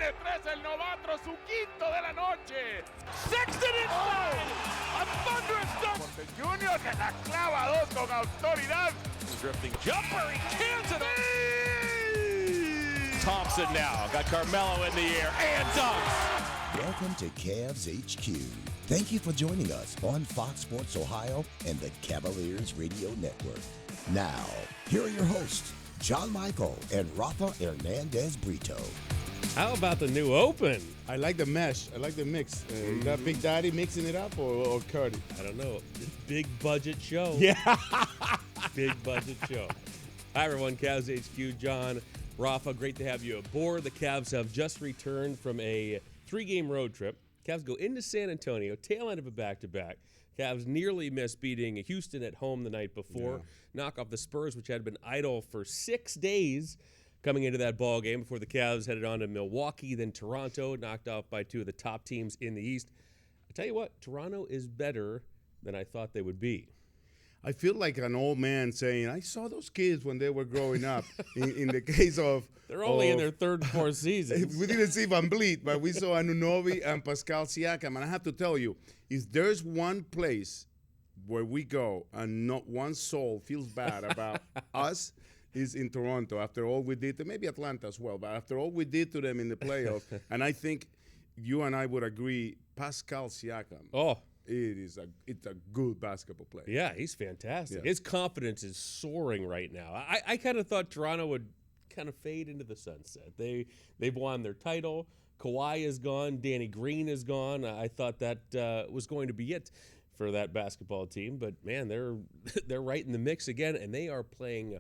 Tiene tres el novato, su quinto de la noche. Sexton inside. A thunderous dunk. Porque Junior se la clava dos con autoridad. Drifting jumper. He cans it. Thompson now got Carmelo in the air and dunks. Welcome to CavsHQ. Thank you for joining us on Fox Sports Ohio and the Cavaliers Radio Network. Now, here are your hosts, John Michael and Rafa Hernandez Brito. How about the new Open? I like the mesh. I like the mix. You got Big Daddy mixing it up or Curdy? I don't know. Big budget show. Yeah. Big budget show. Hi, everyone. CavsHQ, John, Rafa. Great to have you aboard. The Cavs have just returned from a 3-game road trip. Cavs go into San Antonio, tail end of a back-to-back. Cavs nearly missed beating Houston at home the night before. Knock off the Spurs, which had been idle for 6 days coming into that ball game before the Cavs headed on to Milwaukee, then Toronto, knocked off by two of the top teams in the East. I tell you what, Toronto is better than I thought they would be. I feel like an old man saying, I saw those kids when they were growing up. in the case of... They're only in their third and fourth seasons. We didn't see Van Vliet, but we saw Anunoby and Pascal Siakam. And I have to tell you, if there's one place where we go and not one soul feels bad about us, is in Toronto. After all we did to maybe Atlanta as well, but after all we did to them in the playoffs, and I think you and I would agree, Pascal Siakam. Oh. It's a good basketball player. Yeah, he's fantastic. Yeah. His confidence is soaring right now. I kind of thought Toronto would kind of fade into the sunset. They've won their title. Kawhi is gone. Danny Green is gone. I thought that was going to be it for that basketball team. But, man, they're right in the mix again, and they are playing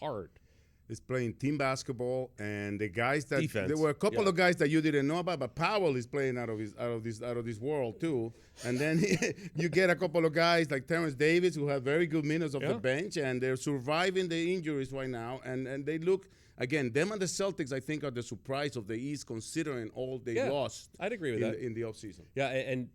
hard. Is playing team basketball, and the guys that defense. There were a couple of guys that you didn't know about, but Powell is playing out of this world too. And then you get a couple of guys like Terrence Davis who have very good minutes off the bench, and they're surviving the injuries right now. And they look again. Them and the Celtics, I think, are the surprise of the East, considering all they lost. I'd agree with that in the offseason. Yeah, and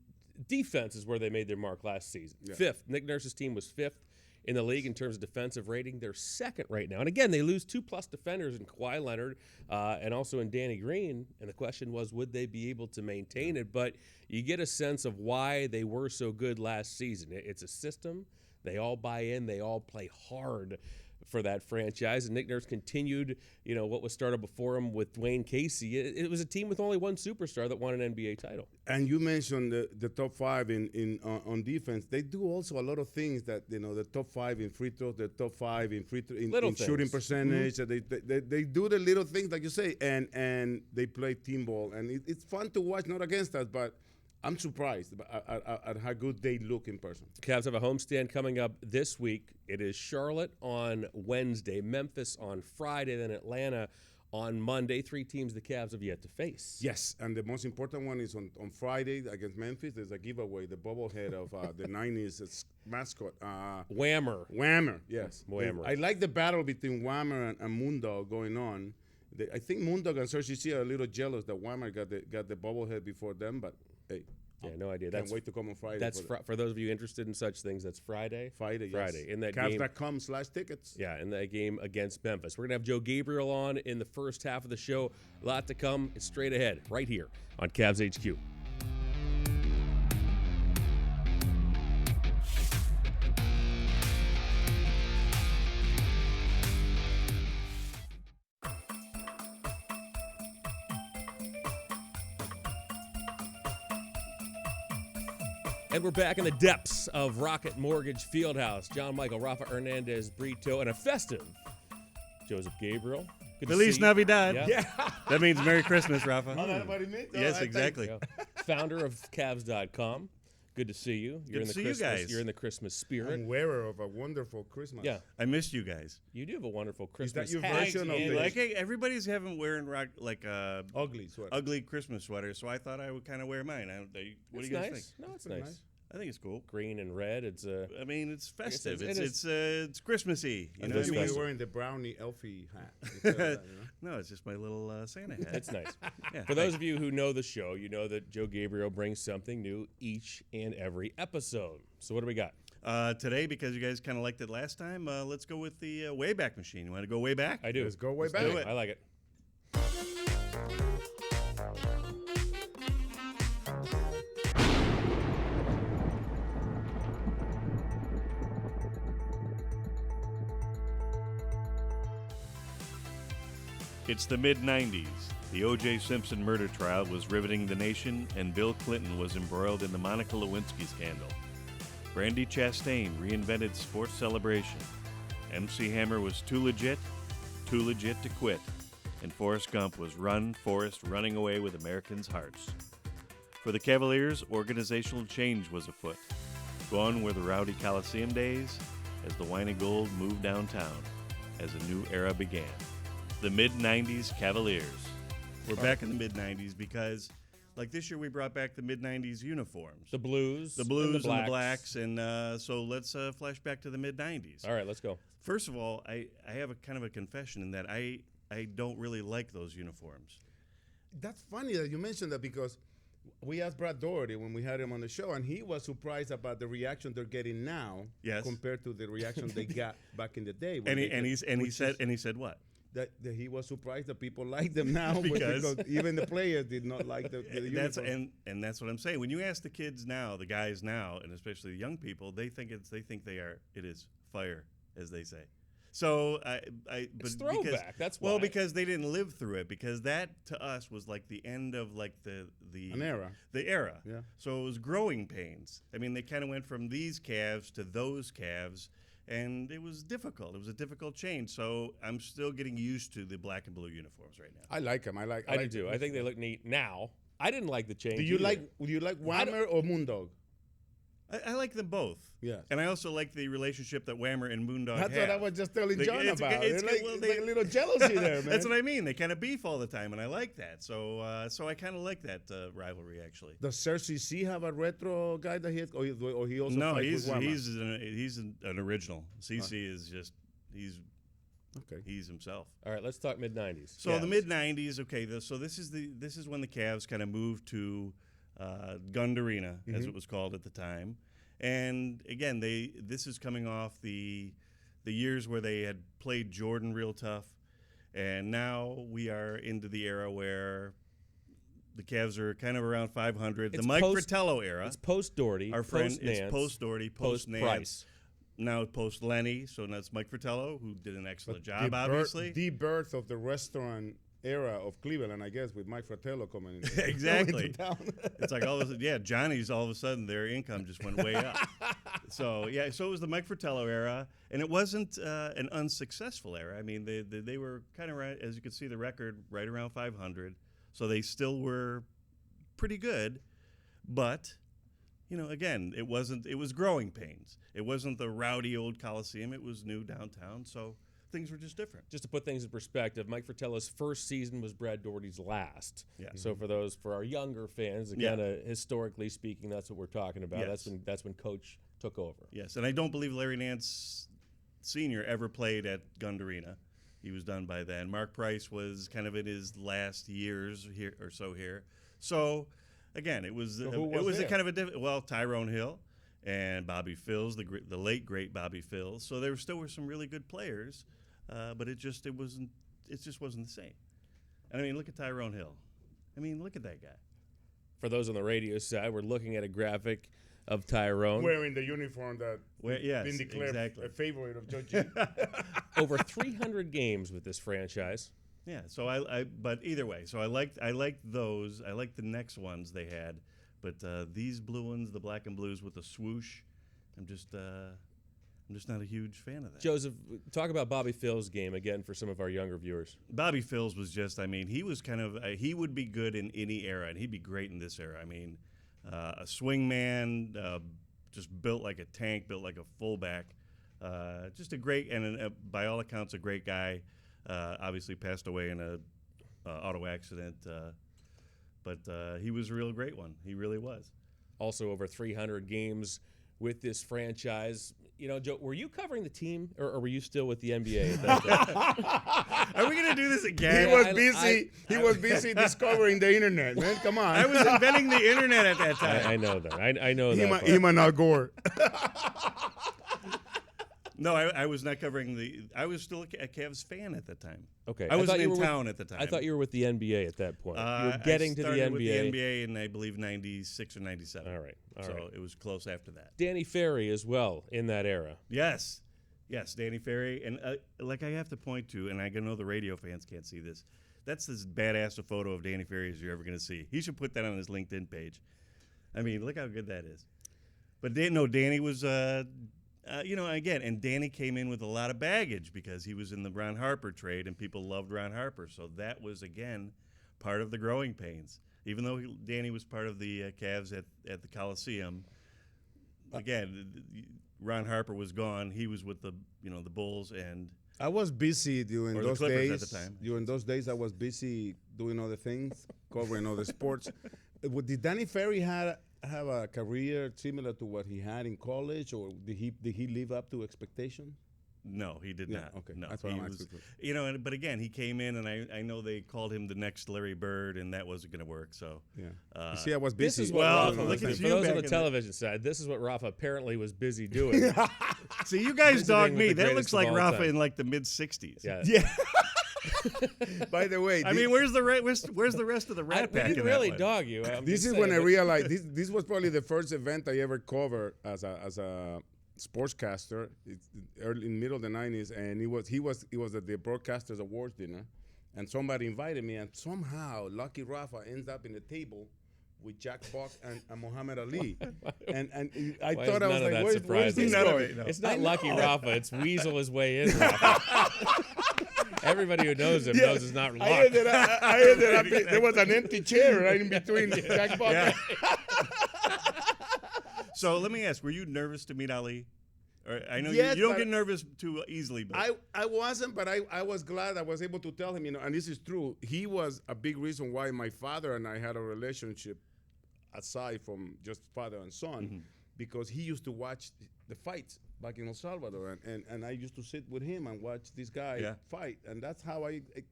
defense is where they made their mark last season. Yeah. Fifth. Nick Nurse's team was fifth in the league in terms of defensive rating. They're second right now. And again, they lose 2+ defenders in Kawhi Leonard and also in Danny Green. And the question was, would they be able to maintain it? But you get a sense of why they were so good last season. It's a system. They all buy in. They all play hard for that franchise. And Nick Nurse continued, what was started before him with Dwayne Casey. It was a team with only one superstar that won an NBA title. And you mentioned the top five on defense. They do also a lot of things that, the top five in free throws, the top five in in shooting percentage. Mm-hmm. They do the little things like you say, and they play team ball. And it's fun to watch, not against us, but I'm surprised at how good they look in person. Cavs have a homestand coming up this week. It is Charlotte on Wednesday, Memphis on Friday, then Atlanta on Monday. 3 teams the Cavs have yet to face. Yes, and the most important one is on Friday against Memphis. There's a giveaway, the bobblehead of the 90s mascot. Whammer, yes. Whammer. I like the battle between Whammer and Moondog going on. I think Moondog and Serge C are a little jealous that Whammer got the bobblehead before them, but hey. Yeah, no idea. Can't wait to come on Friday. That's for those of you interested in such things. That's Friday. Friday, in that game. Cavs.com/tickets. Yeah, in that game against Memphis. We're gonna have Joe Gabriele on in the first half of the show. A lot to come. It's straight ahead, right here on CavsHQ. And we're back in the depths of Rocket Mortgage Fieldhouse. John Michael, Rafa Hernandez Brito, and a festive Joseph Gabriele. Feliz Navidad. Yeah. That means Merry Christmas, Rafa. Oh, that's what it means? Yes, exactly. Founder of Cavs.com. Good to see you. Good to see you guys. You're in the Christmas spirit. I'm wearer of a wonderful Christmas. Yeah. I missed you guys. You do have a wonderful Christmas your hat. version of the... Like, everybody's wearing like a ugly sweater. Ugly Christmas sweater, so I thought I would kind of wear mine. What do you guys think? No, it's nice. I think it's cool. Green and red. It's it's festive. It's Christmassy. You know what I mean? You're wearing the brownie Elfie hat. No, it's just my little Santa hat. It's nice. Yeah. For those of you who know the show, you know that Joe Gabriele brings something new each and every episode. So what do we got? Today, because you guys kind of liked it last time, let's go with the Wayback Machine. You want to go way back? I do. Let's go way back. Do it. I like it. It's the mid-90s. The O.J. Simpson murder trial was riveting the nation, and Bill Clinton was embroiled in the Monica Lewinsky scandal. Brandy Chastain reinvented sports celebration. MC Hammer was too legit to quit. And Forrest Gump was Run, Forrest, running away with Americans' hearts. For the Cavaliers, organizational change was afoot. Gone were the rowdy Coliseum days as the wine and gold moved downtown as a new era began. The mid-90s Cavaliers. We're back in the mid-90s because, like this year, we brought back the mid-90s uniforms. The blues. The blues and the blacks. And so let's flash back to the mid-90s. All right, let's go. First of all, I have a kind of a confession in that I don't really like those uniforms. That's funny that you mentioned that because we asked Brad Doherty when we had him on the show, and he was surprised about the reaction they're getting now compared to the reaction they got back in the day. He said what? That he was surprised that people like them now because even the players did not like the uniform. And that's what I'm saying. When you ask the kids now, the guys now, and especially the young people, it is fire, as they say. So it's throwback. That's why. Well, because they didn't live through it. Because that to us was like the end of like an era. The era. Yeah. So it was growing pains. I mean, they kind of went from these Cavs to those Cavs, and it was difficult. It was a difficult change. So I'm still getting used to the black and blue uniforms right now. I like them. I do too. I think they look neat now. I didn't like the change. Do you like Whammer or Moondog? I like them both. Yes. And I also like the relationship that Whammer and Moondog have. That's what I was just telling John about. It's like a little jealousy there, man. That's what I mean. They kind of beef all the time, and I like that. So I kind of like that rivalry, actually. Does Cersei C have a retro guy that he has, or he also No, fights with Whammer? he's an original. CC is just, he's himself. All right, let's talk mid-90s. So the mid-90s, okay, so this is when the Cavs kind of moved to Gund Arena, as it was called at the time. And again, this is coming off the years where they had played Jordan real tough, and now we are into the era where the Cavs are kind of around 500. It's the Mike Fratello era. It's post-Doherty. Our friend, post-Nance, it's post-Doherty, post-Nance. Price. Now post-Lenny, so that's Mike Fratello, who did an excellent job, obviously. The birth of the restaurant era of Cleveland, I guess, with Mike Fratello coming in. Exactly. It's like all of a sudden, Johnny's all of a sudden their income just went way up. So it was the Mike Fratello era, and it wasn't an unsuccessful era. I mean, they were kind of right, as you can see the record, right around 500. So they still were pretty good, but again, it was growing pains. It wasn't the rowdy old Coliseum. It was new downtown. So things were just different. Just to put things in perspective, Mike Fratello's first season was Brad Doherty's last. Yeah. So for our younger fans, again, historically speaking, that's what we're talking about. Yes. That's when Coach took over. Yes, and I don't believe Larry Nance Sr. ever played at Gund Arena. He was done by then. Mark Price was kind of in his last years here or so here. So again, it was a kind of a Tyrone Hill and Bobby Phills, the late great Bobby Phills. So there still were some really good players. But it just wasn't the same. And I mean, look at Tyrone Hill. I mean, look at that guy. For those on the radio side, we're looking at a graphic of Tyrone wearing the uniform that been declared a favorite of Joe G. Over 300 games with this franchise. Yeah. So but either way, so I liked those. I liked the next ones they had, but these blue ones, the black and blues with the swoosh, I'm just not a huge fan of that. Joseph, talk about Bobby Phil's game again for some of our younger viewers. Bobby Phills was just, he was kind of, he would be good in any era, and he'd be great in this era. I mean, a swingman, just built like a tank, built like a fullback. Just a great, and by all accounts, a great guy. Obviously passed away in a auto accident, but he was a real great one. He really was. Also over 300 games with this franchise. Joe, were you covering the team, or were you still with the NBA at that time? Are we going to do this again? He was busy discovering the internet, man. Come on. I was inventing the internet at that time. I know that. I know that. Him and Al Gore. No, I was not covering I was still a Cavs fan at that time. Okay. I wasn't in town at the time. I thought you were with the NBA at that point. You were getting to the NBA. I started with the NBA in, I believe, 96 or 97. All right. So it was close after that. Danny Ferry as well in that era. Yes. Yes, Danny Ferry. And like I have to point to, and I know the radio fans can't see this, that's as badass a photo of Danny Ferry as you're ever going to see. He should put that on his LinkedIn page. I mean, look how good that is. But Danny was, again, and Danny came in with a lot of baggage because he was in the Ron Harper trade, and people loved Ron Harper. So that was, again, part of the growing pains. Even though Danny was part of the Cavs at the Coliseum, again, Ron Harper was gone. He was with the Bulls, and I was busy during or those the Clippers days. at the time. During those days, I was busy doing other things, covering other sports. Did Danny Ferry have a career similar to what he had in college, or did he live up to expectation? No, he did not. Okay, No, that's what he I'm was, asking. but again, he came in, and I know they called him the next Larry Bird, and that wasn't going to work. So Yeah. You see, I was busy. This is what Well, Rafa, look at for you those back on the in the- television side, this is what Rafa apparently was busy doing. see, you guys Visiting dog with me. the That greatest looks of like all Rafa time. in like the mid '60s. Yeah. Yeah. By the way, I mean, where's the rest of the I, Rat we Pack in didn't that really one? dog you. I'm this just is saying, when I but- realized this was probably the first event I ever covered as a sportscaster. It's early in the middle of the 90s, and it was at the Broadcasters Awards dinner, and somebody invited me, and somehow Lucky Rafa ends up in the table with Jack Buck and Muhammad Ali, and I Why thought is I was none of like, that where's surprising? this None of going? it, no. It's not I Lucky know. Rafa. It's Weasel his way in. Rafa. Everybody who knows him knows it's not luck. I ended up there was an empty chair right in between Jack Buck. Yeah. So let me ask: were you nervous to meet Ali? Or, I know Yes, you don't but get nervous too easily, but I wasn't, but I was glad I was able to tell him, and this is true. He was a big reason why my father and I had a relationship aside from just father and son, because he used to watch the fights back in El Salvador, and I used to sit with him and watch this guy fight, and that's how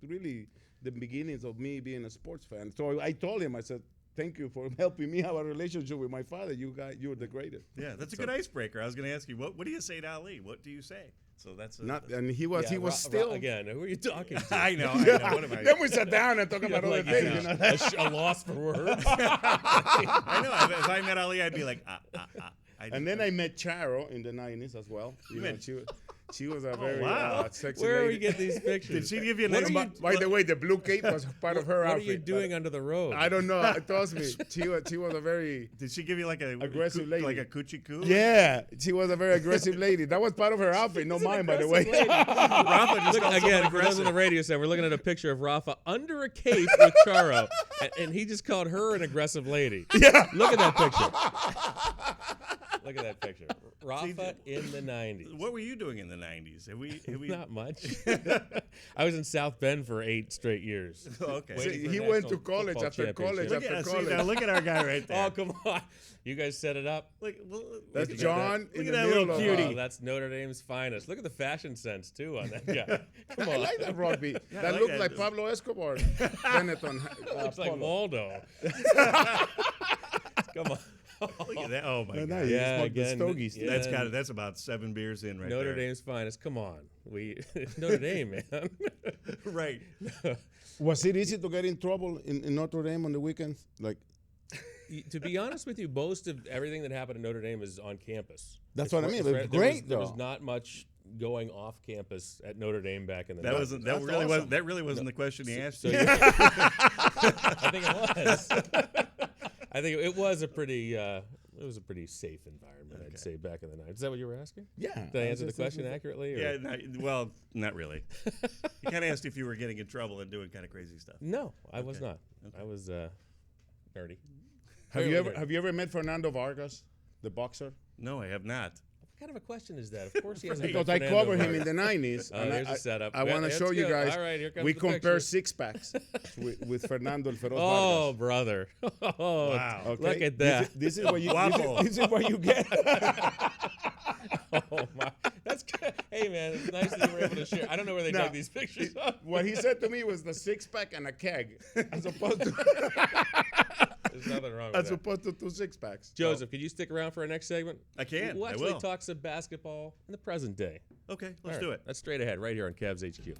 really the beginnings of me being a sports fan. So I told him, I said, thank you for helping me have a relationship with my father. You're the greatest. yeah, that's a good icebreaker. I was going to ask you, what do you say to Ali? What do you say? So that's And he was Yeah, still. again. Who are you talking to? I know. What am I? Then we sat down and talked You about know, other like, things. you You know, know? a loss for words. I know. If I met Ali, I'd be like, And then I met Charo in the 90s as well. You know, she was a very wow. sexy Where are we lady. getting these pictures? did she give you a What nice? are you- By the way, the blue cape was part of her What outfit. are you doing under the road? I don't know. Trust me. She was a very Did she give you like a aggressive lady. like a coochie coo? yeah. She was a very aggressive lady. That was part of her outfit, not mine, by the way. Rafa just Look, called again, someone for those on aggressive. the radio set, we're looking at a picture of Rafa under a cape with Charo, and he just called her an aggressive lady. Yeah. Look at that picture. Look at that picture. Rafa in the 90s. What were you doing in the '90s? Have we? Not much. I was in South Bend for 8 straight years. Okay. Waiting for He a went national to college football after college championship. after See, college. now look at our guy right there. Oh, come on. You guys set it up. Look, That's at John Look in at the that middle little of cutie. Oh, that's Notre Dame's finest. Look at the fashion sense, too, on that guy. Come I on. like that rugby. I That like looked that. like Pablo Escobar. Benetton. Looks like Waldo. Come on. Look at that. Oh my god. Nice. Yeah, Smoked the again, stogies. yeah. That's about 7 beers in right Notre there. Dame's finest. Come on. It's Notre Dame, man. Right. Was it easy to get in trouble in Notre Dame on the weekends? Like, To be honest with you, most of everything that happened at Notre Dame is on campus. That's what I mean. There It's great, there was though. not much going off campus at Notre Dame back in the That 90s. wasn't. That's That really wasn't the question he asked So you. you- I think it was. I think it was a pretty. It was a pretty safe environment, I'd say, back in the 90s. Is that what you were asking? yeah. Did I answer the question accurately? Or? Yeah. Well, not really. He kind of asked if you were getting in trouble and doing kind of crazy stuff. No, I was Okay. not. I was nerdy. Have Fairly you ever met Fernando Vargas, the boxer? No, I have not. What kind of a question is that? Of course he has. Because I covered him in the 90s. Oh, and there's a setup. I want to That's show you good. guys. All right, here comes we the compare picture. six packs with Fernando El Feroz Oh, Vargas. brother! Oh, Wow. Okay? look at that! This is what you. Waffle. This is what you get. Oh my! That's good. Hey man, it's nice that you were able to share. I don't know where they No. dug these pictures up. What he said to me was the 6-pack and a keg, as opposed to There's nothing wrong with as that. opposed to 2 6-packs. Joseph, can you stick around for our next segment? I can. We'll I actually will. talk some basketball in the present day. Okay, let's All do right, it. That's straight ahead, right here on CavsHQ.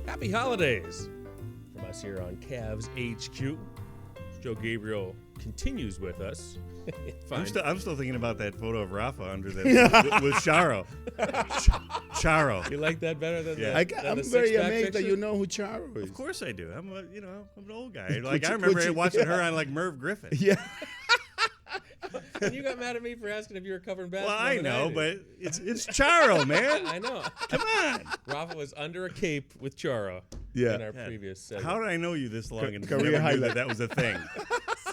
Happy holidays from us here on CavsHQ. Joe Gabriele continues with us. I'm still thinking about that photo of Rafa under that with Charo. Charo. You like that better than Yeah. I'm very amazed that you know who Charo is. Of course I do. I'm an old guy. Like I remember watching her on like Merv Griffin. Yeah. And you got mad at me for asking if you were covering Well, basketball. I know, but it's Charo, man. I know. Come on. Rafa was under a cape with Charo in our previous segment. How did I know you this long and Career never knew highlight. that was a thing?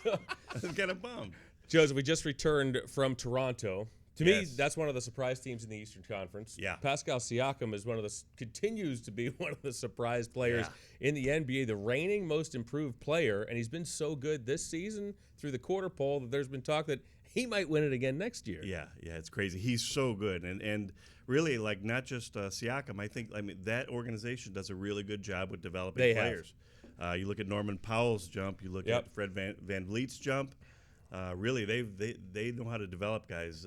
I was kind of bummed. Joseph, we just returned from Toronto. To me, Yes. that's one of the surprise teams in the Eastern Conference. Yeah. Pascal Siakam is continues to be one of the surprise players in the NBA, the reigning most improved player, and he's been so good this season through the quarter pole that there's been talk that he might win it again next year. Yeah, it's crazy. He's so good, and really, like not just Siakam. I mean that organization does a really good job with developing They players. You look at Norman Powell's jump. You look at Fred Van Vliet's jump. Really, they know how to develop guys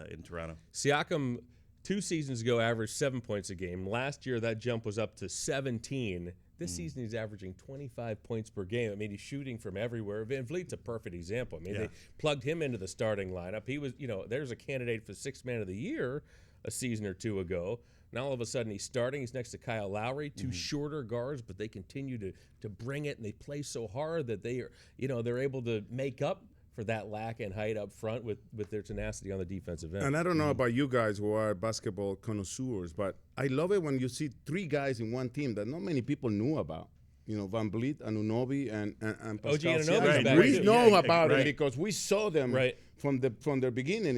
in Toronto. Siakam 2 seasons ago averaged 7 points a game. Last year, that jump was up to 17. This season, he's averaging 25 points per game. I mean, he's shooting from everywhere. Van Vliet's a perfect example. I mean, they plugged him into the starting lineup. He was, there's a candidate for Sixth Man of the Year a season or two ago. Now all of a sudden he's starting. He's next to Kyle Lowry, two shorter guards, but they continue to bring it, and they play so hard that they are, they're able to make up for that lack in height up front with their tenacity on the defensive end. And I don't know about you guys who are basketball connoisseurs, but I love it when you see 3 guys in one team that not many people knew about. Van Vliet, Anunoby, and Pascal Anunoby's Siakam. back We too. know Yeah, about right. it because we saw them from their beginning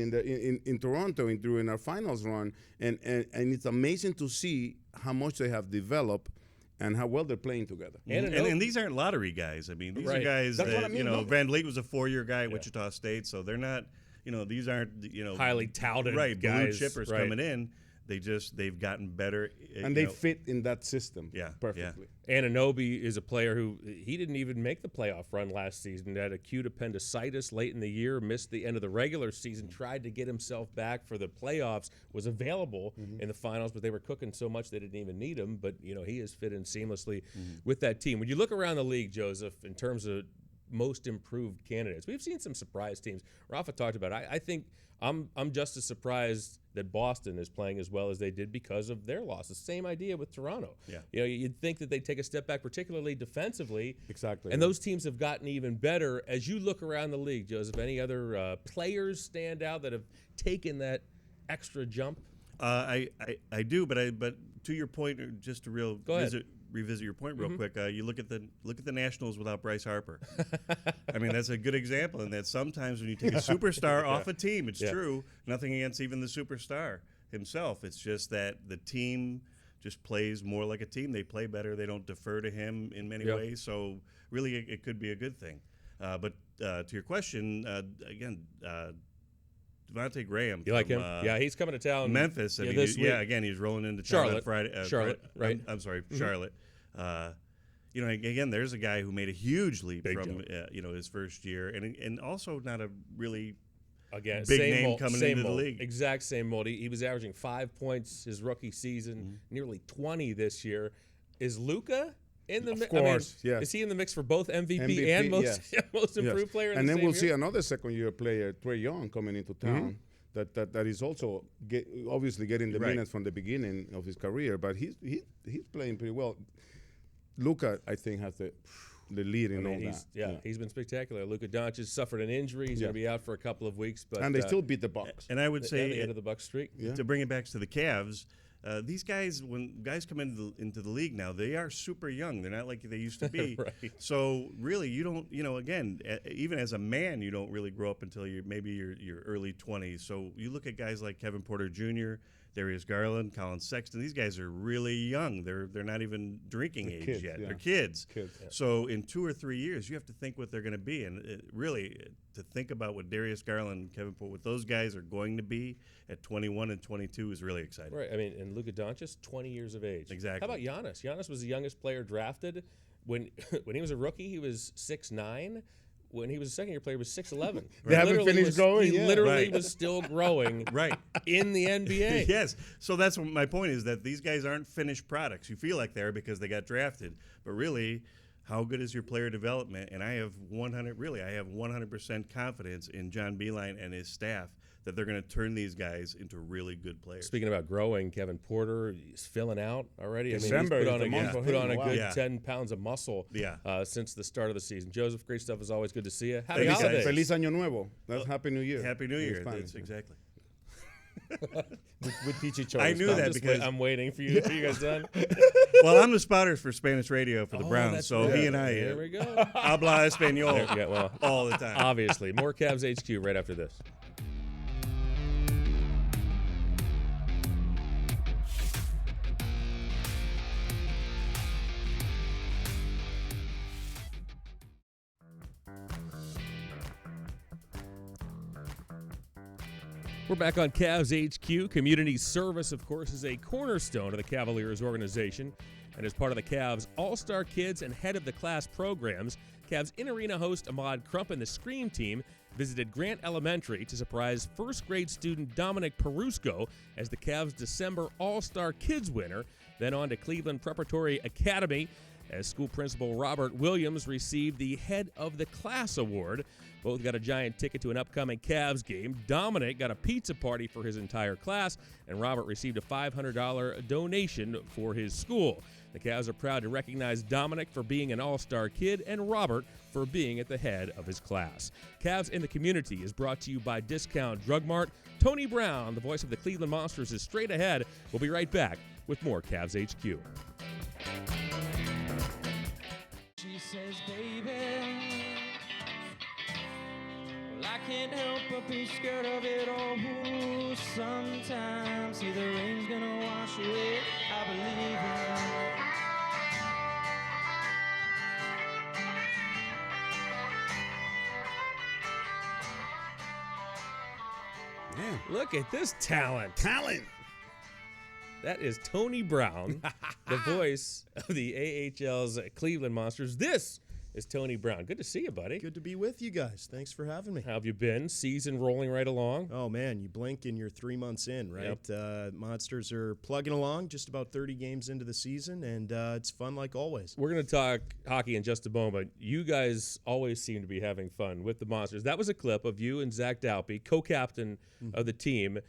in Toronto during our finals run, and it's amazing to see how much they have developed and how well they're playing together. And these aren't lottery guys. I mean, these are guys That's what that I mean, no. Van Vliet was a 4-year guy at Wichita State, so they're not. These aren't highly touted blue guys, chippers coming in. They've gotten better, And they fit in that system perfectly. Anunoby is a player who he didn't even make the playoff run last season. Had acute appendicitis late in the year, missed the end of the regular season, tried to get himself back for the playoffs, was available in the finals, but they were cooking so much they didn't even need him. But, he has fit in seamlessly with that team. When you look around the league, Joseph, in terms of most improved candidates, we've seen some surprise teams. Rafa talked about it. I think I'm just as surprised that Boston is playing as well as they did because of their loss. The same idea with Toronto. Yeah. You'd think that they'd take a step back, particularly defensively. Exactly. And those teams have gotten even better. As you look around the league, Joseph, any other players stand out that have taken that extra jump? I do, but to your point, just to revisit your point real quick. You look at the Nationals without Bryce Harper. I mean, that's a good example. And that sometimes when you take a superstar off a team, it's true. Nothing against even the superstar himself. It's just that the team just plays more like a team. They play better. They don't defer to him in many ways. So really, it could be a good thing. But to your question, again. Devontae Graham. You like him? He's coming to town. Memphis. This week. Again, he's rolling into town Charlotte. on Friday. Charlotte, right? I'm sorry, Charlotte. Again, there's a guy who made a huge leap from his first year, and also not a really big name coming into the league. Exact same mold. He was averaging 5 points his rookie season, nearly 20 this year. Is Luka in the mix? Of course, yes. Is he in the mix for both MVP and most improved player? And then we'll see another second-year player, Trae Young, coming into town. That is also obviously getting the minutes from the beginning of his career, but he's playing pretty well. Luka, I think, has the lead in all that. He's been spectacular. Luka Doncic suffered an injury. He's going to be out for a couple of weeks, but and they still beat the Bucks. And I would say the end of the Bucks streak. To bring it back to the Cavs. These guys, when guys come into the league now, they are super young. They're not like they used to be. Right. So really, you don't, again, even as a man, you don't really grow up until your early 20s. So you look at guys like Kevin Porter Jr., Darius Garland, Colin Sexton. These guys are really young. They're not even drinking age kids, yet. yeah. They're kids. Kids. So in 2 or 3 years, you have to think what they're going to be, and really to think about what Darius Garland and Kevin Porter, what those guys are going to be at 21 and 22 is really exciting. Right. I mean, and Luka Doncic, 20 years of age. Exactly. How about Giannis? Giannis was the youngest player drafted when he was a rookie. He was 6'9". when he was a second-year player, was 6'11". They haven't finished growing He yet. literally Right. was still growing Right. in the NBA. Yes. So that's what my point is, that these guys aren't finished products. You feel like they're because they got drafted, but really, how good is your player development? And I have 100% confidence in John Beilein and his staff that they're going to turn these guys into really good players. Speaking about growing, Kevin Porter, he's filling out already. December I is mean, the he's month for put him. on a Wow. good Yeah. 10 pounds of muscle Yeah. since the start of the season. Joseph, great stuff as always. Good to see you. Happy Thanks, guys. holidays. Feliz Año Nuevo. That's Happy New Year. Happy New in Year. Spanish. That's exactly. With Pichichos. I knew that because I'm waiting for you. Are you guys done? well, I'm the spotters for Spanish radio for the Oh, Browns, that's so right. he and I There we go. habla español Yeah, well, all the time. obviously. More Cavs HQ right after this. We're back on Cavs HQ. Community service, of course, is a cornerstone of the Cavaliers organization. And as part of the Cavs All-Star Kids and Head of the Class programs, Cavs in-arena host Ahmad Crump and the Scream Team visited Grant Elementary to surprise first-grade student Dominic Perusco as the Cavs' December All-Star Kids winner. Then on to Cleveland Preparatory Academy as school principal Robert Williams received the Head of the Class award. Both got a giant ticket to an upcoming Cavs game. Dominic got a pizza party for his entire class, and Robert received a $500 donation for his school. The Cavs are proud to recognize Dominic for being an all-star kid and Robert for being at the head of his class. Cavs in the Community is brought to you by Discount Drug Mart. Tony Brown, the voice of the Cleveland Monsters, is straight ahead. We'll be right back with more Cavs HQ. She says, baby, well, I can't help but be scared of it all. Ooh, sometimes, see, the rain's gonna wash away. I believe in. Man, Look at this talent. talent. That is Tony Brown, the voice of the AHL's Cleveland Monsters. This is Tony Brown. Good to see you, buddy. Good to be with you guys. Thanks for having me. How have you been? Season rolling right along? Oh, man, you blink and you're 3 months in, right? Monsters are plugging along, just about 30 games into the season, and it's fun like always. We're going to talk hockey in just a moment. You guys always seem to be having fun with the Monsters. That was a clip of you and Zach Dalpe, co-captain of the team.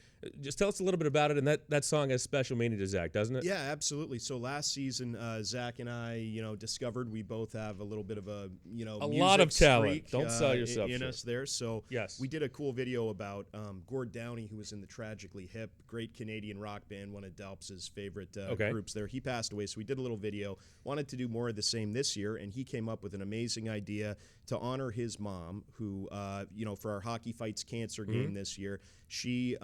Just tell us a little bit about it, and that song has special meaning to Zach, doesn't it? Yeah, absolutely. So last season, Zach and I, discovered we both have a little bit of a, A music lot of talent. streak, Don't sell yourself in short. us there. So Yes. we did a cool video about Gord Downey, who was in the Tragically Hip, great Canadian rock band, one of Delp's favorite groups there. He passed away, so we did a little video. Wanted to do more of the same this year, and he came up with an amazing idea to honor his mom, who, for our Hockey Fights Cancer game this year, she,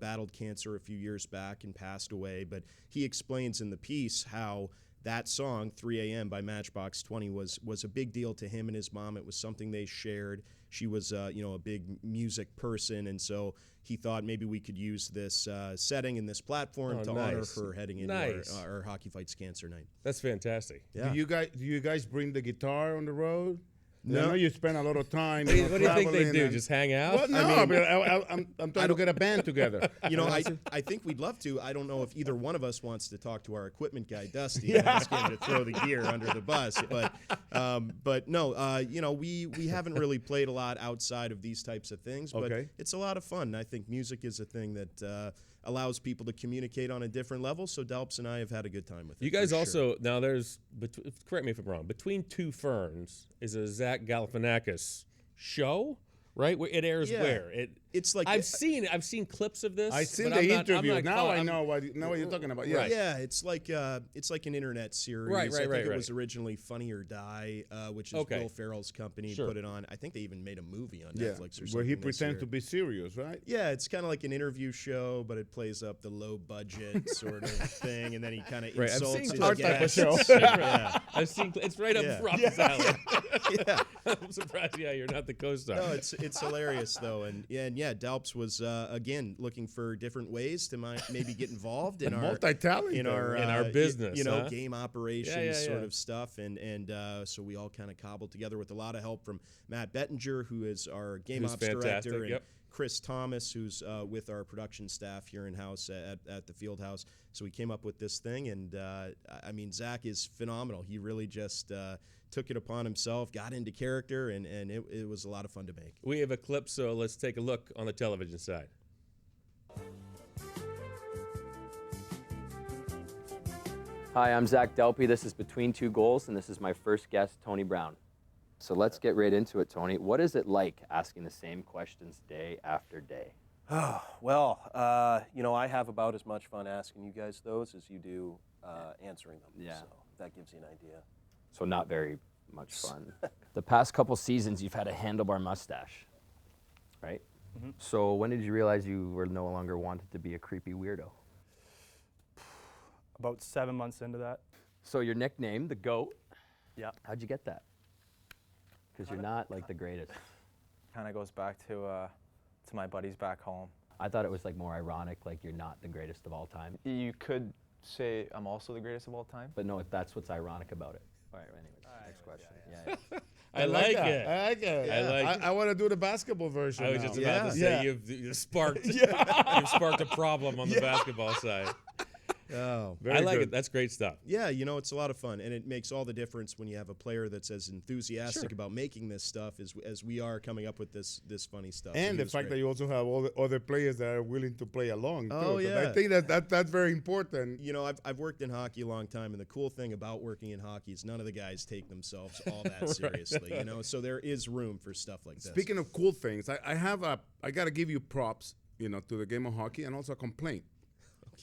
battled cancer a few years back and passed away. But he explains in the piece how that song, 3 a.m. by Matchbox 20, was a big deal to him and his mom. It was something they shared. She was, a big music person, and so he thought maybe we could use this setting and this platform to honor nice. her heading into our Hockey Fights Cancer night. That's fantastic. Yeah. Do you guys bring the guitar on the road? No. I know you spend a lot of time. What do you think they traveling do? and- Just hang out? Well, no, but I'm trying to get a band together. I think we'd love to. I don't know if either one of us wants to talk to our equipment guy, Dusty, and ask him to throw the gear under the bus. But no, we haven't really played a lot outside of these types of things. But Okay. it's a lot of fun. I think music is a thing that allows people to communicate on a different level. So Delps and I have had a good time with it. You guys for also, sure. now there's, correct me if I'm wrong, Between Two Ferns is a Zach Galifianakis show, right? It airs Yeah. where? It's like I've seen clips of this. I seen but the I'm not- I'm interview. not Now call- I I'm- know what you're talking about. Yeah. Right. Yeah, it's like an internet series. Right, I think right, it right. was originally Funny or Die, which is Okay. Will Ferrell's company Sure. put it on. I think they even made a movie on Yeah. Netflix or something. Where he this pretends year. to be serious, right? Yeah, it's kind of like an interview show, but it plays up the low budget sort of thing, and then he kind of Right, I've insults seen his clips. type of guests. show. yeah. I've seen it's right up Yeah. Rafa's alley. yeah. I'm surprised, you're not the co-star. No, it's hilarious though, and yeah, Delps was again looking for different ways to maybe get involved in our multi-talented in our business, game operations sort of stuff, and so we all kind of cobbled together with a lot of help from Matt Bettinger, who is our game ops director, and Chris Thomas, who's with our production staff here in house at the field house. So we came up with this thing, and I mean, Zach is phenomenal. He really just took it upon himself, got into character, and it was a lot of fun to make. We have a clip, so let's take a look on the television side. Hi, I'm Zach Delpy. This is Between Two Goals, and this is my first guest, Tony Brown. So let's get right into it, Tony. What is it like asking the same questions day after day? Oh, well, I have about as much fun asking you guys those as you do answering them. Yeah. So that gives you an idea. So not very much fun. The past couple seasons, you've had a handlebar mustache, right? Mm-hmm. So when did you realize you were no longer wanted to be a creepy weirdo? About 7 months into that. So your nickname, the GOAT. Yeah. How'd you get that? Because you're not like the greatest. Kind of goes back to my buddies back home. I thought it was like more ironic, like you're not the greatest of all time. You could say I'm also the greatest of all time. But no, that's what's ironic about it. All right, anyways, next question. Yeah. I like that. it. I like it. I like it. I want to do the basketball version. I was now. just about to say you've sparked you've sparked a problem on the basketball side. Oh, I like it. That's great stuff. Yeah, it's a lot of fun, and it makes all the difference when you have a player that's as enthusiastic about making this stuff as we are coming up with this funny stuff. And the fact that you also have all the other players that are willing to play along. Oh, too. yeah. I think that's very important. I've worked in hockey a long time, and the cool thing about working in hockey is none of the guys take themselves all that seriously. So there is room for stuff like this. Speaking of cool things, I got to give you props, to the game of hockey, and also a complaint.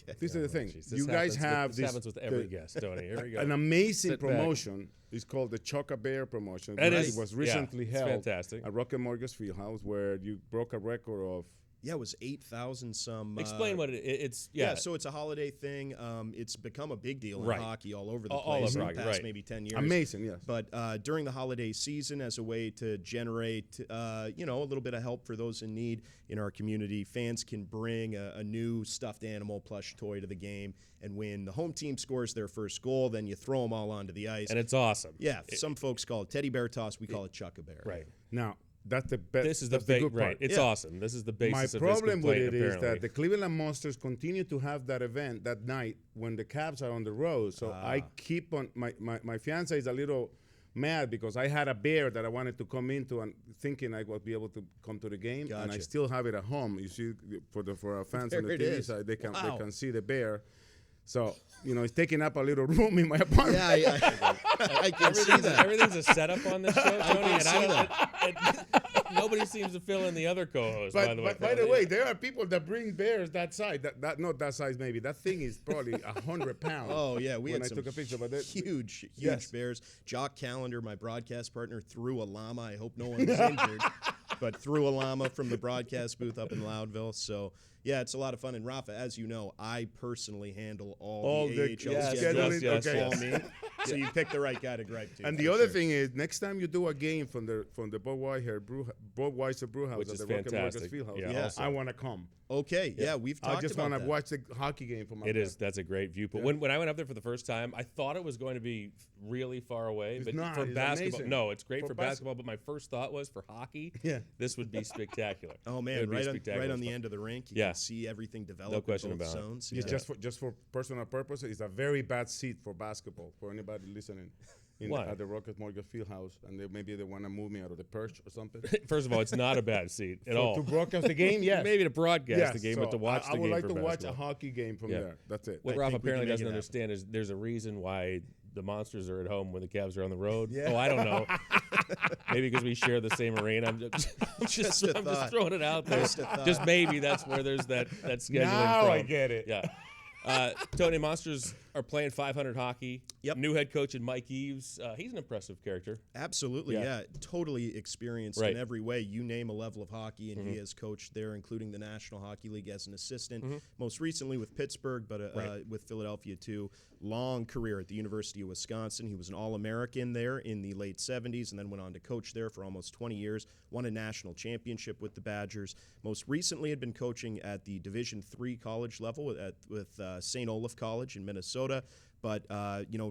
Okay. This is the thing. Geez, You guys have this happens with every guest, Tony. Here we go. an amazing Sit back. promotion. It's called the Chock-a-Bear promotion. It which is. was recently It's held fantastic. at Rocket Mortgage Fieldhouse, where you broke a record of. Yeah, it was 8,000 some. Explain what it's. Yeah, so it's a holiday thing. It's become a big deal in hockey all over the All place over in the hockey, past maybe 10 years. Amazing, yes. But during the holiday season, as a way to generate, a little bit of help for those in need in our community, fans can bring a new stuffed animal plush toy to the game, and when the home team scores their first goal, then you throw them all onto the ice. And it's awesome. Yeah, some folks call it teddy bear toss. We call it Chuck-a-Bear. Right. Now, that's the best. This is the good right. part. It's awesome. This is the basis My of this problem with complaint, it is apparently. that the Cleveland Monsters continue to have that event that night when the Cavs are on the road. So I keep on, my fiance is a little mad because I had a bear that I wanted to come into and thinking I would be able to come to the game, and I still have it at home. You see, for our fans on the TV side, they can see the bear. So, it's taking up a little room in my apartment. Yeah, I can see that. Everything's a setup on this show, Tony, nobody seems to fill in the other co-host, by the way. By the way, there are people that bring bears that size. That not that size, maybe. That thing is probably 100 pounds. Oh, yeah. We when had I some took a picture, but huge bears. Jock Callender, my broadcast partner, threw a llama. I hope no one was injured, but threw a llama from the broadcast booth up in Loudville. So, yeah, it's a lot of fun. And Rafa, as you know, I personally handle all the AHL scheduling. Yes. Call me. So you picked the right guy to gripe to. And the other thing is, next time you do a game from the Budweiser Brewhouse Which at is the Rocket Mortgage fantastic. Fieldhouse, Yeah, I want to come. Okay, yeah, we've talked about I just want to that. watch the hockey game from up It there. is. That's a great view. But when I went up there for the first time, I thought it was going to be really far away. It's but not. for It's basketball, amazing. no, it's great For for basketball. But my first thought was for hockey. Yeah. This would be spectacular. Oh It man, would be right spectacular on the stuff. end of the rink, you Yeah. can see everything develop. No question in both about it. zones. It's just for personal purposes. It's a very bad seat for basketball for anybody listening. Why? At the Rocket Mortgage Fieldhouse, and maybe they want to move me out of the perch or something. First of all, it's not a bad seat at all. To broadcast the game, yes. Maybe to broadcast Yes, the game, so but to watch the I game would like for to watch a basketball. hockey game from Yeah. there. That's it. What I Rafa think we can apparently make doesn't it happen. understand is there's a reason why the Monsters are at home when the Cavs are on the road. Oh, I don't know. Maybe because we share the same arena. I'm just throwing it out there. Just maybe that's where there's that scheduling Now from. I get it. Yeah. Tony, Monsters are playing 500 hockey. Yep. New head coach in Mike Eves. He's an impressive character. Absolutely, yeah. Totally experienced in every way. You name a level of hockey, and he has coached there, including the National Hockey League as an assistant. Most recently with Pittsburgh, but with Philadelphia too. Long career at the University of Wisconsin. He was an All-American there in the late 70s and then went on to coach there for almost 20 years. Won a national championship with the Badgers. Most recently had been coaching at the Division III college level with St. Olaf College in Minnesota. But,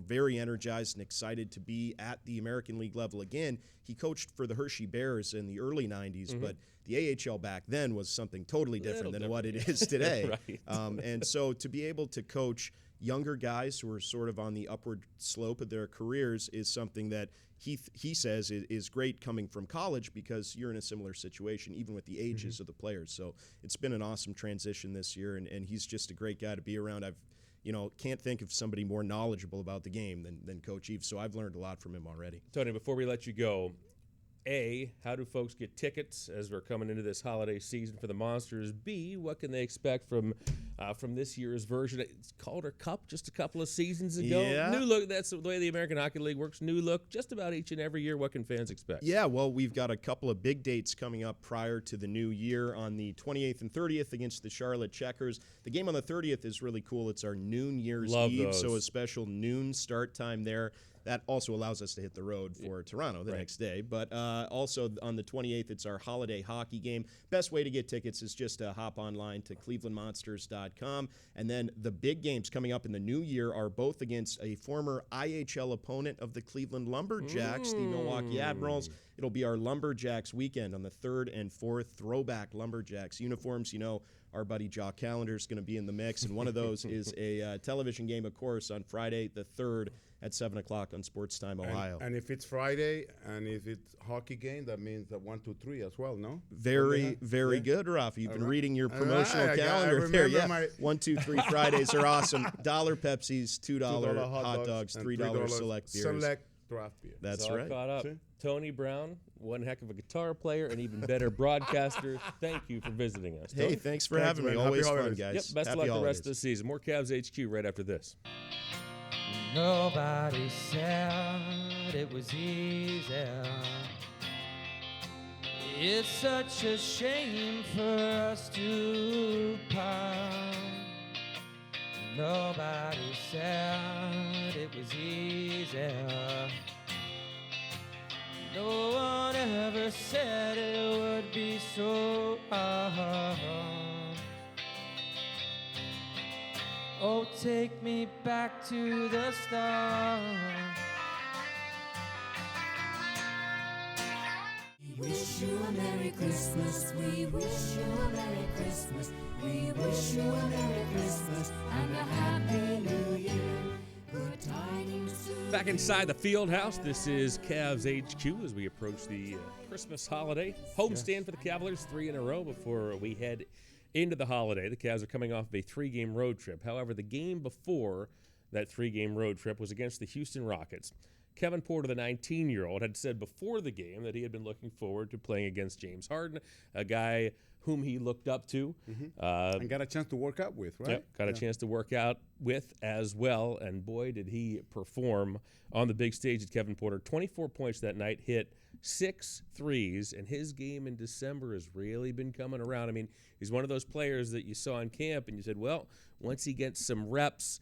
very energized and excited to be at the American League level again. He coached for the Hershey Bears in the early 90s, but the AHL back then was something totally different than what it is today. And so to be able to coach younger guys who are sort of on the upward slope of their careers is something that he says is great coming from college, because you're in a similar situation, even with the ages of the players. So it's been an awesome transition this year, and he's just a great guy to be around. Can't think of somebody more knowledgeable about the game than Coach Eves, so I've learned a lot from him already. Tony, before we let you go, how do folks get tickets as we're coming into this holiday season for the Monsters? B, what can they expect from this year's version? It's Calder Cup just a couple of seasons ago. Yeah. New look. That's the way the American Hockey League works. New look just about each and every year. What can fans expect? Yeah, well, we've got a couple of big dates coming up prior to the new year on the 28th and 30th against the Charlotte Checkers. The game on the 30th is really cool. It's our noon Year's Eve, so a special noon start time there. That also allows us to hit the road for Toronto the next day. But also on the 28th, it's our holiday hockey game. Best way to get tickets is just to hop online to clevelandmonsters.com. And then the big games coming up in the new year are both against a former IHL opponent of the Cleveland Lumberjacks, the Milwaukee Admirals. It'll be our Lumberjacks weekend on the 3rd and 4th, throwback Lumberjacks uniforms. Our buddy Jock Callender is going to be in the mix, and one of those is a television game, of course, on Friday the 3rd at 7 o'clock on Sports Time Ohio. And if it's Friday and if it's hockey game, that means that 1, 2, 3 as well, no? Very good, Rafa. You've been reading your promotional calendar there. Yeah, 1, 2, 3 Fridays are awesome. $1 Pepsis, $2 hot dogs, $3 select beers. Select draft beer. That's all right. Caught up. See? Tony Brown, one heck of a guitar player and even better broadcaster. Thank you for visiting us. Hey, thanks for having me. Always fun, guys. Yep, best Happy of luck holidays. the rest of the season. More CavsHQ right after this. Nobody said it was easy. It's such a shame for us to part. Nobody said it was easy. No one ever said it would be so hard. Oh, take me back to the start. We wish you a Merry Christmas. We wish you a Merry Christmas. We wish you a Merry Christmas and a Happy New Year. Good tidings to Back inside the field house, this is CavsHQ as we approach the Christmas holiday. Homestand for the Cavaliers, 3 in a row before we head into the holiday. The Cavs are coming off of a 3-game road trip. However, the game before that 3-game road trip was against the Houston Rockets. Kevin Porter, the 19-year-old, had said before the game that he had been looking forward to playing against James Harden, a guy whom he looked up to. And got a chance to work out with, right? Yep, got a chance to work out with as well. And boy, did he perform on the big stage at Kevin Porter. 24 points that night, hit 6 threes, and his game in December has really been coming around. I mean, he's one of those players that you saw in camp and you said, well, once he gets some reps,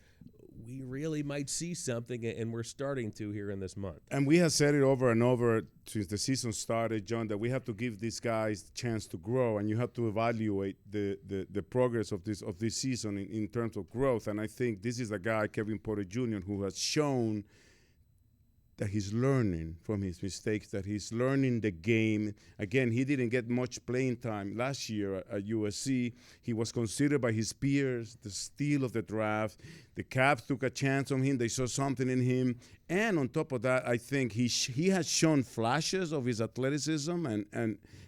we really might see something, and we're starting to here in this month. And we have said it over and over since the season started, John, that we have to give these guys a chance to grow, and you have to evaluate the progress of this season in terms of growth. And I think this is a guy, Kevin Porter Jr., who has shown that he's learning from his mistakes, that he's learning the game. Again, he didn't get much playing time last year at USC. He was considered by his peers the steal of the draft. The Cavs took a chance on him. They saw something in him. And on top of that, I think he has shown flashes of his athleticism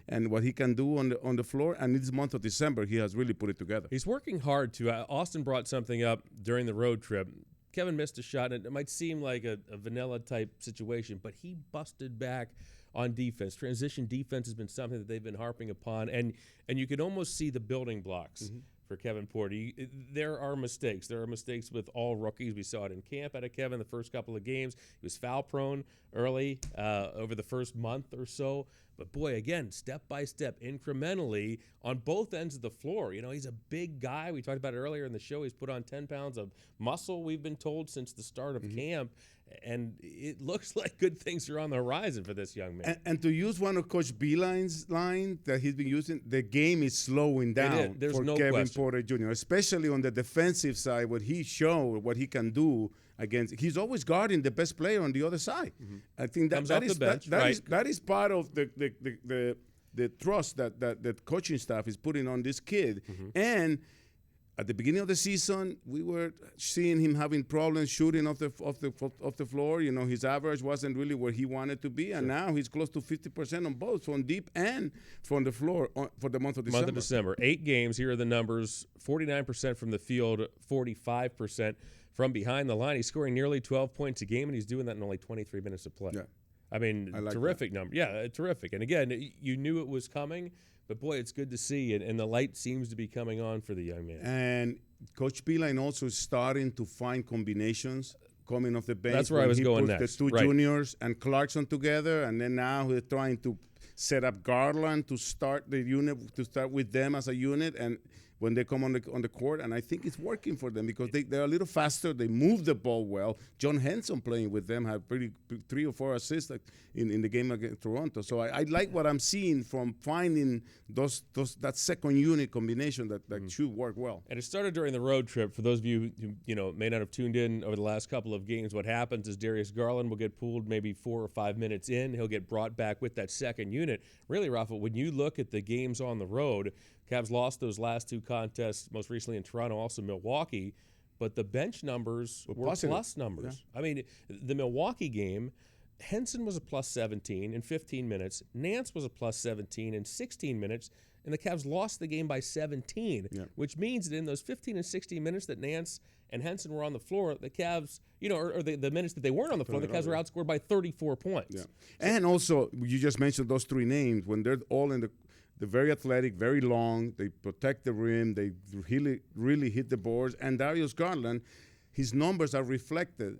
and what he can do on the floor. And this month of December, he has really put it together. He's working hard, too. Austin brought something up during the road trip. Kevin missed a shot, and it might seem like a vanilla-type situation, but he busted back on defense. Transition defense has been something that they've been harping upon, and you can almost see the building blocks for Kevin Porter. There are mistakes. There are mistakes with all rookies. We saw it in camp out of Kevin the first couple of games. He was foul prone early over the first month or so. But, boy, again, step by step, incrementally on both ends of the floor. You know, he's a big guy. We talked about it earlier in the show. He's put on 10 pounds of muscle, we've been told, since the start of camp. And it looks like good things are on the horizon for this young man. And to use one of Coach Beeline's line that he's been using, the game is slowing down for no Kevin question. Porter Jr., especially on the defensive side, what he showed, what he can do against. He's always guarding the best player on the other side. I think that is part of the trust that coaching staff is putting on this kid. And at the beginning of the season, we were seeing him having problems shooting off the floor. You know, his average wasn't really where he wanted to be, and now he's close to 50% on both from deep and from the floor for the month of December. 8 games. Here are the numbers: 49% from the field, 45% from behind the line. He's scoring nearly 12 points a game, and he's doing that in only 23 minutes of play. Yeah. I mean, terrific number. Yeah, terrific. And again, you knew it was coming. But, boy, it's good to see, and the light seems to be coming on for the young man. And Coach Beeline also is starting to find combinations coming off the bench. That's where I was going next. The two juniors and Clarkson together, and then now we're trying to set up Garland to start the unit, to start with them as a unit, and when they come on the court, and I think it's working for them because they're a little faster. They move the ball well. John Henson playing with them had 3 or 4 assists in the game against Toronto. So I like what I'm seeing from finding that second unit combination that should work well. And it started during the road trip. For those of you who may not have tuned in over the last couple of games, what happens is Darius Garland will get pulled maybe 4 or 5 minutes in. He'll get brought back with that second unit. Really, Rafa, when you look at the games on the road, Cavs lost those last 2 contests, most recently in Toronto, also Milwaukee, but the bench numbers were plus numbers. Yeah. I mean, the Milwaukee game, Henson was a plus 17 in 15 minutes. Nance was a plus 17 in 16 minutes, and the Cavs lost the game by 17, which means that in those 15 and 16 minutes that Nance and Henson were on the floor, the Cavs, or the minutes that they weren't on the floor, the Cavs were outscored by 34 points. Yeah. And also, you just mentioned those 3 names. When they're all in they're very athletic, very long. They protect the rim. They really hit the boards. And Darius Garland, his numbers are reflected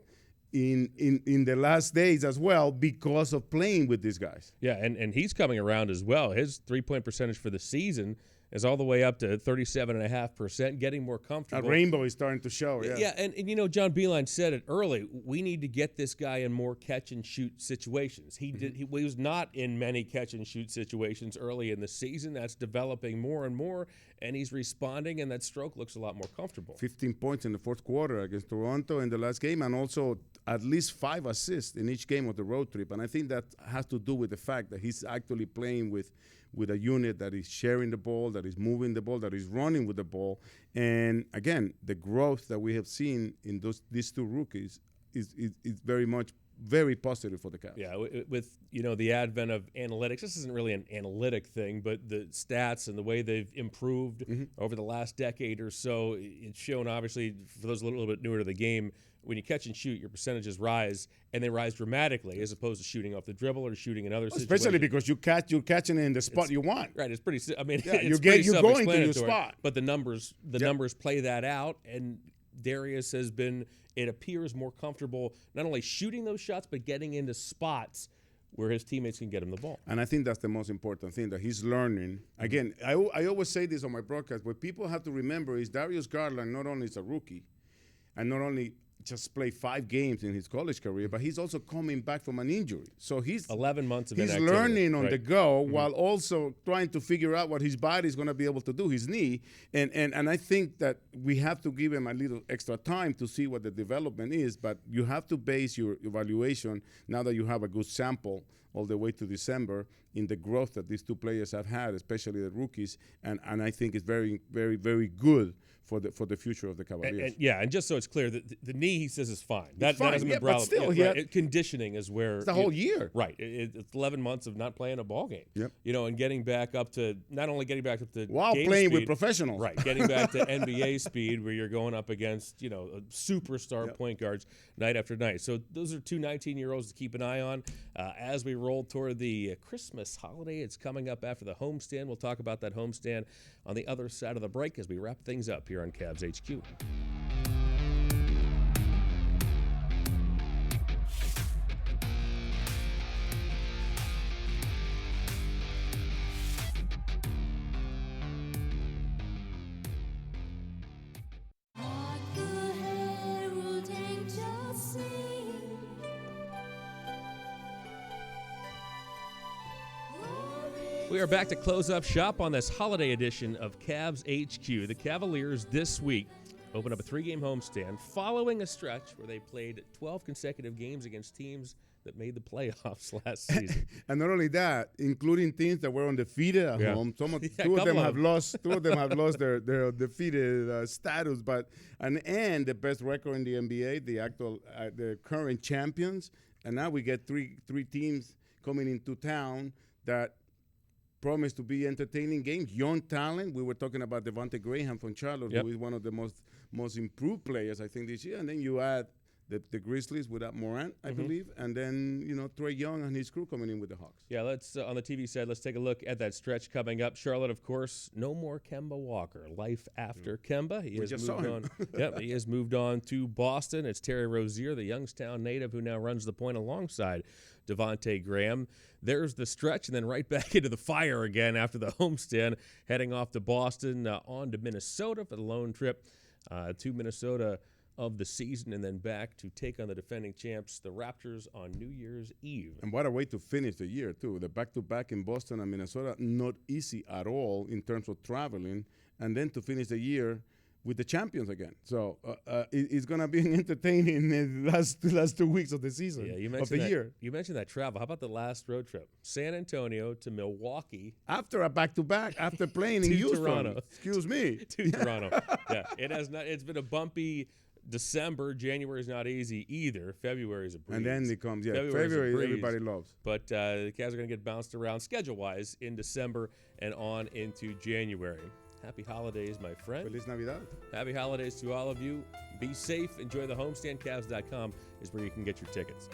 in the last days as well because of playing with these guys. Yeah, and he's coming around as well. His 3-point percentage for the season is all the way up to 37.5%, getting more comfortable. A rainbow is starting to show, Yeah, and John Beeline said it early. We need to get this guy in more catch-and-shoot situations. He was not in many catch-and-shoot situations early in the season. That's developing more and more, and he's responding, and that stroke looks a lot more comfortable. 15 points in the fourth quarter against Toronto in the last game, and also at least 5 assists in each game of the road trip. And I think that has to do with the fact that he's actually playing with a unit that is sharing the ball, that is moving the ball, that is running with the ball. And again, the growth that we have seen in these 2 rookies is very positive for the Cavs. Yeah, with the advent of analytics, this isn't really an analytic thing, but the stats and the way they've improved over the last decade or so, it's shown obviously for those a little bit newer to the game, when you catch and shoot, your percentages rise, and they rise dramatically as opposed to shooting off the dribble or shooting in other situations. Especially because you're catching it in the spot you want. Right. It's pretty. I mean, you're going to your spot. But the numbers play that out, and Darius has been. It appears more comfortable not only shooting those shots but getting into spots where his teammates can get him the ball. And I think that's the most important thing that he's learning. Again, I always say this on my broadcast. What people have to remember is Darius Garland not only is a rookie, and not only just played 5 games in his college career, but he's also coming back from an injury. So he's 11 months of he's inactivity. learning on the go while also trying to figure out what his body is going to be able to do, his knee. And I think that we have to give him a little extra time to see what the development is, but you have to base your evaluation now that you have a good sample all the way to December in the growth that these 2 players have had, especially the rookies. And I think it's very, very, very good for the future of the Cavaliers. And just so it's clear, the knee, he says, is fine. That fine. hasn't been But still, conditioning is where it's the whole year. Right. It's 11 months of not playing a ball game. Yep. And getting back up to not only getting back up to while game playing speed, with professionals. Right. Getting back to NBA speed where you're going up against superstar point guards night after night. So those are 2 19-year-olds to keep an eye on as we roll toward the Christmas holiday. It's coming up after the homestand. We'll talk about that homestand on the other side of the break as we wrap things up here on CavsHQ. We are back to close up shop on this holiday edition of CavsHQ. The Cavaliers this week opened up a 3-game homestand following a stretch where they played 12 consecutive games against teams that made the playoffs last season. And not only that, including teams that were undefeated at home. Two of them have lost their defeated status, and the best record in the NBA, the current champions. And now we get three teams coming into town that promise to be entertaining games. Young talent. We were talking about Devontae Graham from Charlotte, who is one of the most improved players, I think, this year. And then you add the Grizzlies without Morant, I believe. And then, Trae Young and his crew coming in with the Hawks. Yeah, let's on the TV side, let's take a look at that stretch coming up. Charlotte, of course, no more Kemba Walker. Life after Kemba. He has moved on. Yep, he has moved on to Boston. It's Terry Rozier, the Youngstown native, who now runs the point alongside Devontae Graham. There's the stretch, and then right back into the fire again after the homestand, heading off to Boston, on to Minnesota for the lone trip to Minnesota of the season, and then back to take on the defending champs, the Raptors, on New Year's Eve. And what a way to finish the year, too. The back-to-back in Boston and Minnesota, not easy at all in terms of traveling, and then to finish the year with the champions again. So it's going to be entertaining the last 2 weeks of the season, of the year. You mentioned that travel. How about the last road trip? San Antonio to Milwaukee. After a back-to-back, after playing in Houston. Toronto. Excuse me. To Toronto. Yeah, it's been a bumpy December. January is not easy either. February is a breeze. And then it comes, February everybody loves. But the Cavs are going to get bounced around schedule-wise in December and on into January. Happy holidays, my friend. Feliz Navidad. Happy holidays to all of you. Be safe. Enjoy the homestand. Cavs.com is where you can get your tickets.